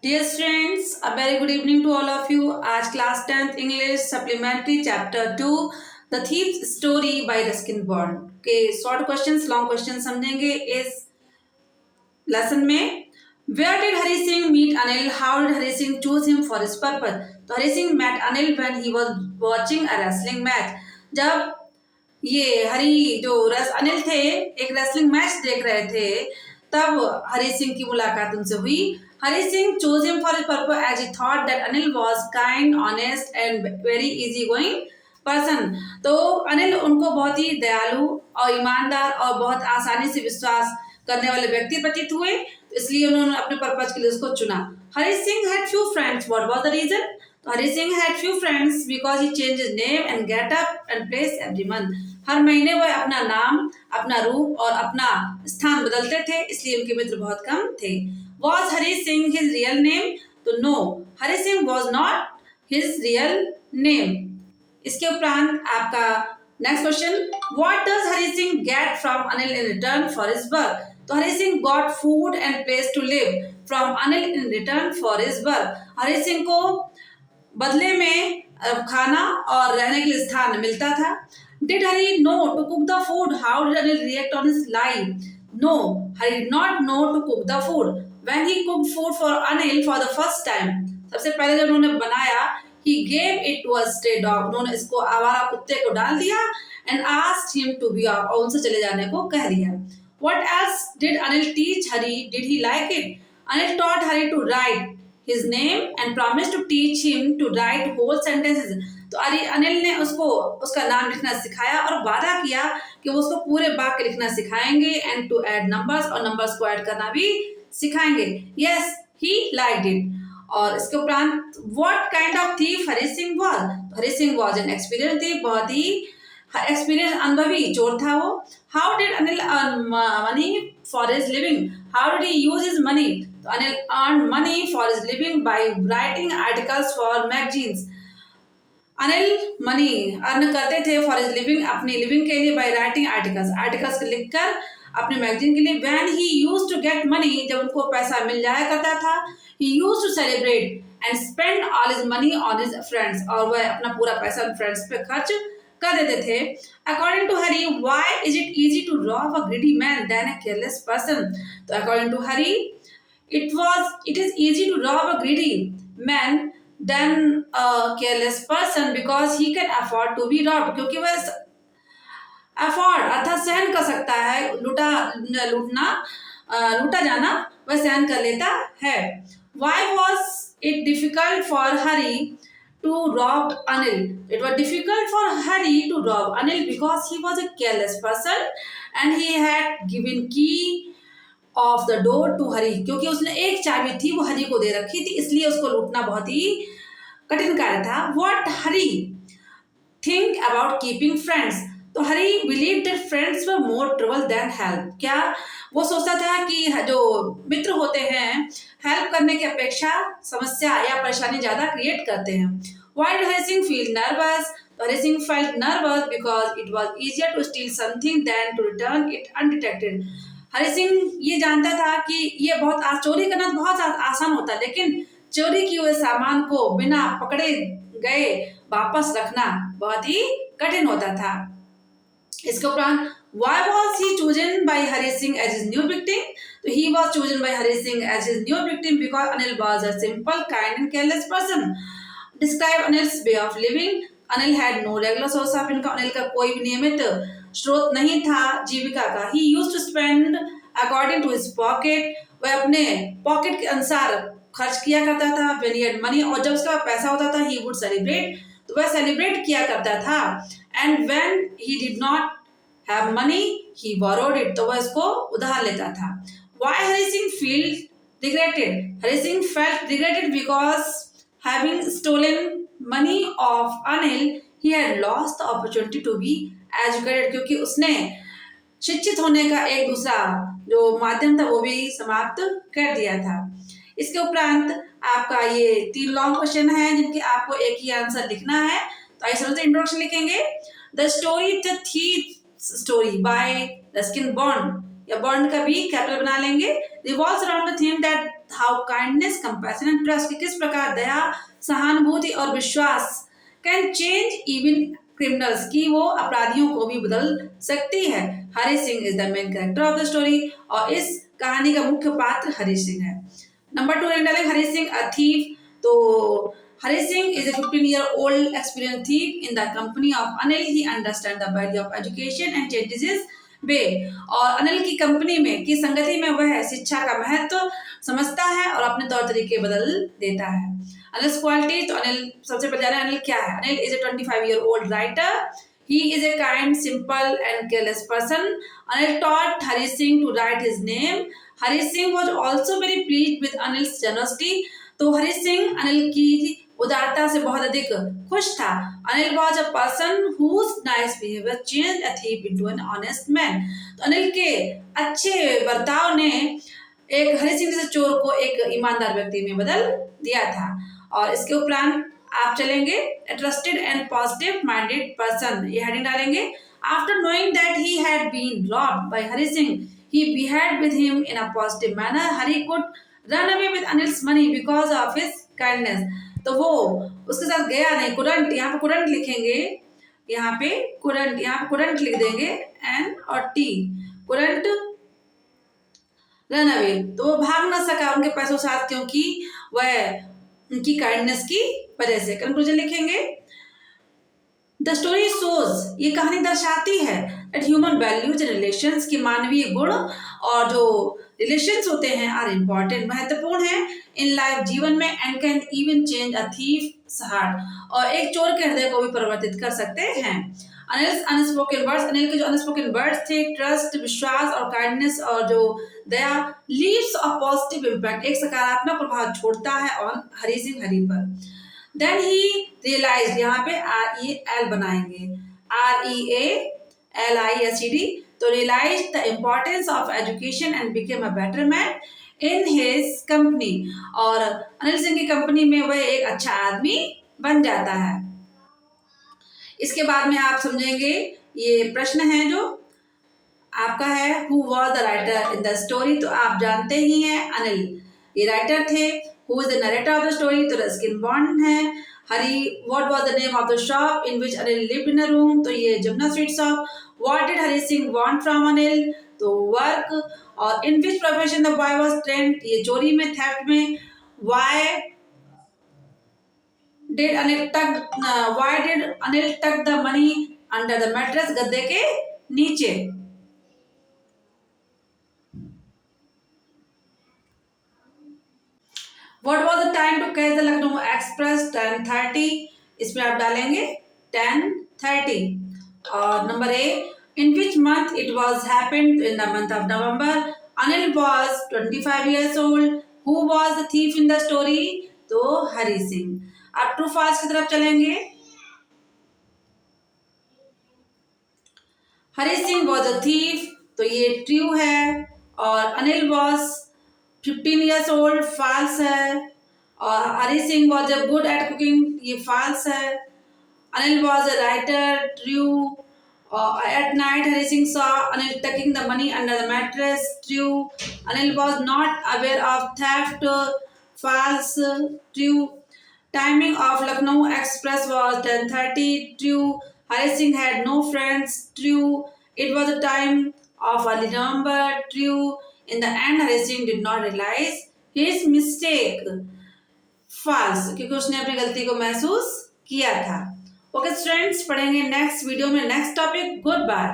Dear students, a very good evening to all of you. आज class 10th English supplementary chapter 2 the thieves story by Ruskin Bond के short questions long question समझेंगे इस lesson में. Where did Hari Singh meet Anil? How did Hari Singh choose him for his purpose? तो Hari Singh met Anil when he was watching a wrestling match. जब ये हरी जो अनिल थे एक रेसलिंग मैच देख रहे थे तब हरी सिंह की मुलाकात उनसे हुई. Hari Singh chose him for his purpose as he thought that Anil was kind, honest and very easy going person. तो अनिल उनको बहुत ही दयालु और ईमानदार और बहुत आसानी से विश्वास करने वाले व्यक्ति प्रतीत हुए, तो इसलिए उन्होंने अपने पर्पज के लिए उसको चुना. Hari Singh had few friends. What was the reason? तो Hari Singh had few friends because he changed his name and get up and place every month. हर महीने वह अपना नाम, अपना रूप और अपना स्थान बदलते थे, इसलिए उनके मित्र बहुत कम थे. Was Hari Singh his real name? तो no, Hari Singh was not his real name. इसके उपरांत आपका next question, what does Hari Singh get from Anil in return for his work? तो Hari Singh got food and place to live from Anil in return for his work. Hari Singh को बदले में खाना और रहने के लिए स्थान मिलता था. Did Hari know to cook the food? How did Anil react on his life? No, Hari did not know to cook the food. When he cooked food for Anil for the first time, सबसे पहले जब उन्होंने बनाया, he gave it to a stray dog, उन्होंने इसको आवारा कुत्ते को डाल दिया and asked him to be off, और उनसे चले जाने को कह दिया. What else did Anil teach Hari? Did he like it? Anil taught Hari to write his name and promised to teach him to write whole sentences. तो अनिल ने उसको उसका नाम लिखना सिखाया और वादा किया कि वो उसको पूरे वाक्य लिखना सिखाएंगे and to add numbers, और नंबर्स को ऐड करना भी सिखाएंगे. Yes, he liked it. और इसके उपरांत what kind of thief Hari Singh was? Hari Singh was an experience thief, बहुत ही एक्सपीरियंस अनुभवी चोर था वो. How did Anil earn money for his living? How did he use his money? तो Anil earn money for his living by writing articles for magazines. Anil money earn करते थे for his living, अपनी लिविंग के लिए, बाय राइटिंग आर्टिकल्स लिखकर अपने magazine के लिए. When he used to get money, जब उनको पैसा मिल जाया करता था, he used to celebrate and spend all his money on his friends, और वह अपना पूरा पैसा उन फ्रेंड्स पे खर्च कर देते थे. According to Hari, why is it easy to rob a greedy man than a careless person? तो according to Hari, it is easy to rob a greedy man than a careless person because he can afford to be robbed, क्योंकि वह afford अर्थात सहन कर सकता है लूटा जाना, वह सहन कर लेता है. Why was it difficult for Hari to rob Anil? It was difficult for Hari to rob Anil because he was a careless person and he had given key of the door to Hari. क्योंकि उसने एक चाबी थी वो हरी को दे रखी थी, इसलिए उसको लूटना बहुत ही कठिन कार्य था. What Hari think about keeping friends? तो Hari believe that friends were more trouble than help. क्या वो सोचता था कि जो मित्र होते हैं हेल्प करने की अपेक्षा समस्या या परेशानी ज्यादा क्रिएट करते हैं. Why did Hari Singh feel nervous? Hari Singh felt nervous because it was easier to steal something than to return it undetected. Hari Singh ये जानता था कि ये बहुत चोरी करना बहुत आसान होता है, लेकिन चोरी किए हुए सामान को बिना पकड़े गए वापस रखना बहुत ही कठिन होता था. इसके उपरांत why was he chosen by Hari Singh as his new victim? तो he was chosen by Hari Singh as his new victim because Anil was a simple, kind and careless person. Describe Anil's way of living. Anil had no regular source of income. Anil का कोई भी नियमित स्रोत नहीं था जीविका का. He used to spend according to his pocket. वह अपने पॉकेट के अनुसार खर्च किया करता था. When he had money, और जब उसका पैसा होता था, he would celebrate. तो वह सेलिब्रेट किया करता था. And when he did not have money, he borrowed it. तो वह इसको उधार लेता था. Why Hari Singh feel regretted? Hari Singh felt regretted because having stolen money of Anil, he had lost the opportunity to be educated. क्योंकि उसने शिक्षित होने का एक दूसरा जो माध्यम था वो भी समाप्त कर दिया था. इसके उपरांत आपका ये 3 लॉन्ग क्वेश्चन है जिनके आपको एक ही आंसर लिखना है. तो आइए सबसे इंट्रोडक्शन लिखेंगे. The story the thief story by Ruskin bond, या बॉन्ड का भी कैपिटल बना लेंगे. Revolves around the theme that how kindness, compassion and trust, किस प्रकार दया, सहानुभूति और विश्वास कैन चेंज इवन क्रिमिनल्स, की वो अपराधियों को भी बदल सकती है। Hari Singh is the main character of the story, और इस कहानी का मुख्य पात्र हरी सिंह है। नंबर 2 डालें हरी सिंह अ थीफ। तो Hari Singh is a 15-year-old experienced thief in the company of Anil. He understands the value of education and changes his way. और अनिल की कंपनी में की संगति में वह शिक्षा का महत्व समझता है और अपने तौर तरीके बदल देता है। अनिल क्वालिटी, तो अनिल सबसे पहले जाने अनिल क्या है। Anil is a 25-year-old writer. He is a kind, simple and careless person. Anil taught Hari Singh to write his name. Hari Singh was also very pleased with Anil's generosity. तो हरी सिंह अनिल की उदारता से बहुत अधिक खुश था। Anil was a person whose nice behaviour change a thief into an honest man. तो अनिल के अच्छे बर्ताव ने एक हरी सिंह जैसे चोर को एक ईमानदार व्यक्ति में बदल दिया था। और इसके उपरांत आप चलेंगे trusted and positive minded person, ये हेडिंग डालेंगे। After knowing that he had been robbed by Hari Singh, he behaved with him in a positive manner. Hari could run away with Anil's money because of his kindness. तो वो उसके साथ गया नहीं। couldn't, यहाँ पे couldn't लिखेंगे, यहाँ पे couldn't लिख देंगे n और t, couldn't run away, तो वो भाग ना सका उनके पैसों साथ, क्योंकि वह उनकी काइंडनेस की वजह से। कंक्लूजन लिखेंगे, द स्टोरी शोज, ये कहानी दर्शाती है that human values and relations, की मानवीय गुण और जो रिलेशंस होते हैं आर इम्पॉर्टेंट, महत्वपूर्ण है इन लाइफ, जीवन में, and can even change a thieves heart, और एक चोर के हृदय को भी परिवर्तित कर सकते हैं। अनिल्स अनस्पोकन वर्ड्स, अनिल के जो अनस्पोकन वर्ड्स थे, ट्रस्ट, विश्वास और काइंडनेस और जो दया, लीव्स अ पॉजिटिव इम्पैक्ट, एक सकारात्मक प्रभाव छोड़ता है ऑन हरी सिंह हरी पर। देन ही रियलाइज, यहाँ पे REL बनाएंगे, REALISED, तो realise the importance of education and became a better man in his company, और अनिल सिंह की कंपनी में वह एक अच्छा आदमी बन जाता है। इसके बाद में आप समझेंगे, ये प्रश्न है जो आपका है, who was the writer in the story, तो आप जानते ही हैं अनिल ये राइटर थे। Who is the narrator of the story, तो रस्किन बॉन्ड है। Hari, what was the name of the shop in which Anil lived in a room, तो ये Jamuna sweet shop. What did Hari Singh want from Anil, तो वर्क। और in which profession the boy was trained, ये चोरी में, theft में। व्हाई डिड अनिल टक the money under the mattress, गद्दे के नीचे। What was the time to catch the Lucknow Express? 10:30, इसमें आप डालेंगे 10:30। और number A, in which month it was happened? In the month of November. Anil was 25 years old. Who was the thief in the story? तो हरी सिंह। आप true false की तरफ चलेंगे। Hari Singh was a thief, तो ये ट्रू है, और Anil was 15 years old, false है, और Hari Singh was a good at cooking, ये false है। Anil was a writer, true, और at night Hari Singh saw Anil tucking the money under the mattress, true। Anil was not aware of theft, false, true। Timing of Lucknow Express was 10:30, true। Hari Singh had no friends, true। It was the time of early November, true। In the end, Hari Singh did not realize his mistake, false, क्योंकि उसने अपनी गलती को महसूस किया था। Okay students, पढ़ेंगे next video में नेक्स्ट टॉपिक। Good bye.